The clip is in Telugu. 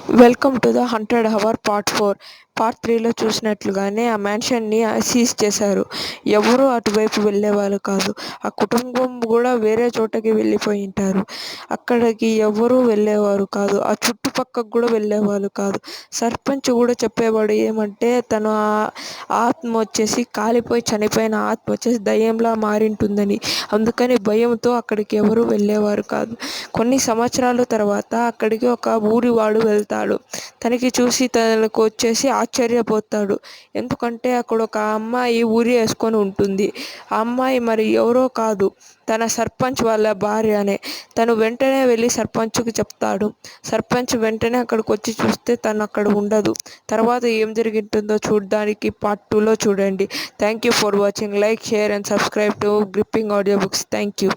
Welcome to the 100 hour part 4. Part 3లో చూసినట్లుగానే ఆ మ్యాన్షన్ని సీజ్ చేశారు. ఎవరూ అటువైపు వెళ్ళేవాళ్ళు కాదు. ఆ కుటుంబం కూడా వేరే చోటకి వెళ్ళిపోయింటారు. అక్కడికి ఎవరూ వెళ్ళేవారు కాదు. ఆ చుట్టుపక్కకు కూడా వెళ్ళేవాళ్ళు కాదు. సర్పంచ్ కూడా చెప్పేవాడు ఏమంటే తను ఆత్మ వచ్చేసి కాలిపోయి చనిపోయిన ఆత్మ వచ్చేసి దయ్యంలా మారింటుందని. అందుకని భయంతో అక్కడికి ఎవరూ వెళ్ళేవారు కాదు. కొన్ని సంవత్సరాల తర్వాత అక్కడికి ఒక ఊరివాడు వెళ్తాడు. తనకి చూసి తనకు వచ్చేసి ఆశ్చర్యపోతాడు. ఎందుకంటే అక్కడ ఒక అమ్మాయి ఊరి వేసుకొని ఉంటుంది. ఆ అమ్మాయి మరి ఎవరో కాదు, తన సర్పంచ్ వాళ్ళ భార్యనే. తను వెంటనే వెళ్ళి సర్పంచ్కి చెప్తాడు. సర్పంచ్ వెంటనే అక్కడికి వచ్చి చూస్తే తను అక్కడ ఉండదు. తర్వాత ఏం జరిగింటుందో చూడడానికి పార్ట్ 2లో చూడండి. Thank you for watching. Like, share and subscribe to gripping audio books. Thank you.